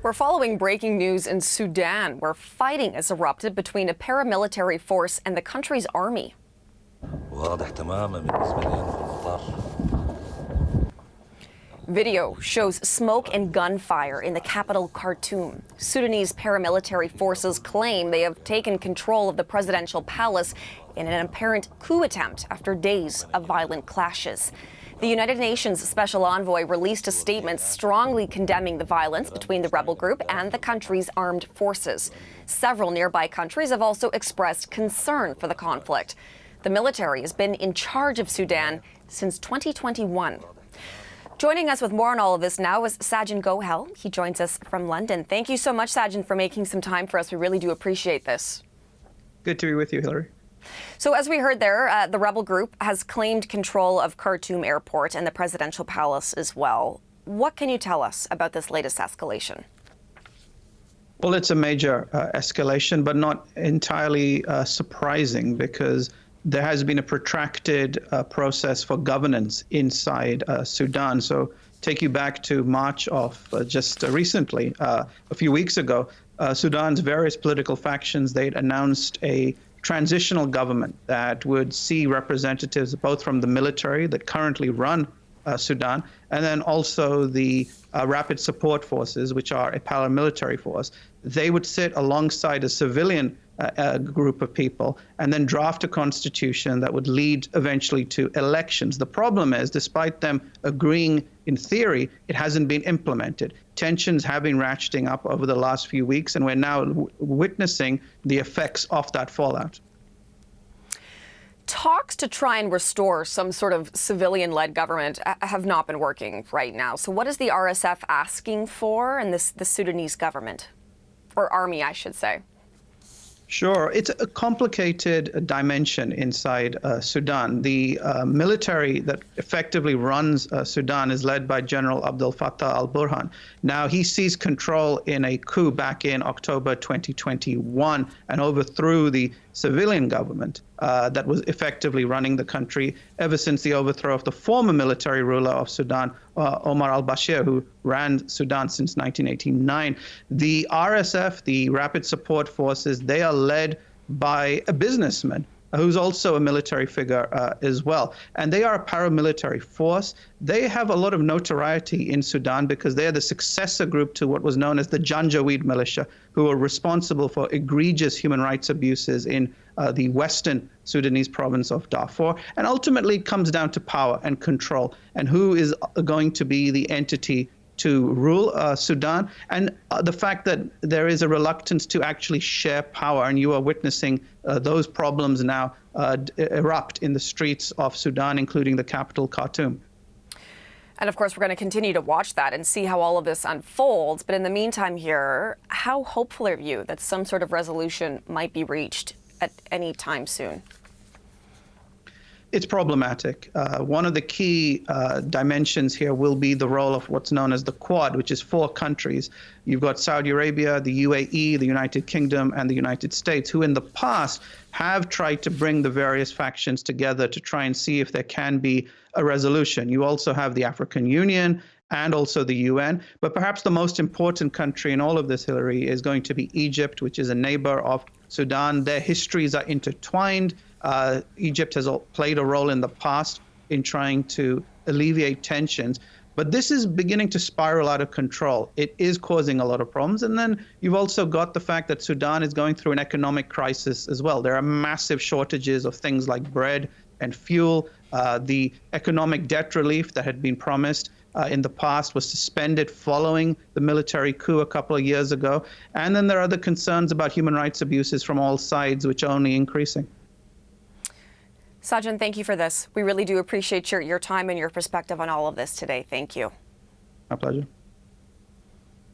We're following breaking news in Sudan, where fighting has erupted between a paramilitary force and the country's army. Video shows smoke and gunfire in the capital, Khartoum. Sudanese paramilitary forces claim they have taken control of the presidential palace in an apparent coup attempt after days of violent clashes. The United Nations Special Envoy released a statement strongly condemning the violence between the rebel group and the country's armed forces. Several nearby countries have also expressed concern for the conflict. The military has been in charge of Sudan since 2021. Joining us with more on all of this now is Sajjan Gohel. He joins us from London. Thank you so much, Sajjan, for making some time for us. We really do appreciate this. Good to be with you, Hillary. So as we heard there, the rebel group has claimed control of Khartoum Airport and the presidential palace as well. What can you tell us about this latest escalation? Well, it's a major escalation, but not entirely surprising, because there has been a protracted process for governance inside Sudan. So take you back to March of just recently, a few weeks ago, Sudan's various political factions, they'd announced a transitional government that would see representatives both from the military that currently run Sudan, and then also the Rapid Support Forces, which are a paramilitary force. They would sit alongside a civilian group of people and then draft a constitution that would lead eventually to elections. The problem is, despite them agreeing in theory, it hasn't been implemented. Tensions have been ratcheting up over the last few weeks, and we're now witnessing the effects of that fallout. Talks to try and restore some sort of civilian-led government have not been working right now. So what is the RSF asking for, and the Sudanese government, or army, I should say? Sure. It's a complicated dimension inside Sudan. The military that effectively runs Sudan is led by General Abdel Fattah al-Burhan. Now, he seized control in a coup back in October 2021 and overthrew the civilian government that was effectively running the country ever since the overthrow of the former military ruler of Sudan, Omar al-Bashir, who ran Sudan since 1989. The RSF, the Rapid Support Forces, they are led by a businessman who's also a military figure as well. And they are a paramilitary force. They have a lot of notoriety in Sudan because they're the successor group to what was known as the Janjaweed militia, who are responsible for egregious human rights abuses in the western Sudanese province of Darfur. And ultimately it comes down to power and control and who is going to be the entity to rule Sudan, and the fact that there is a reluctance to actually share power, and you are witnessing those problems now erupt in the streets of Sudan, including the capital, Khartoum. And of course, we're going to continue to watch that and see how all of this unfolds. But in the meantime here, how hopeful are you that some sort of resolution might be reached at any time soon? It's problematic. One of the key dimensions here will be the role of what's known as the Quad, which is 4 countries. You've got Saudi Arabia, the UAE, the United Kingdom, and the United States, who in the past have tried to bring the various factions together to try and see if there can be a resolution. You also have the African Union and also the UN. But perhaps the most important country in all of this, Hillary, is going to be Egypt, which is a neighbor of Sudan. Their histories are intertwined. Egypt has played a role in the past in trying to alleviate tensions, but this is beginning to spiral out of control. It is causing a lot of problems. And then you've also got the fact that Sudan is going through an economic crisis as well. There are massive shortages of things like bread and fuel. The economic debt relief that had been promised in the past was suspended following the military coup a couple of years ago. And then there are the concerns about human rights abuses from all sides, which are only increasing. Sajjan, thank you for this. We really do appreciate your time and your perspective on all of this today. Thank you. My pleasure.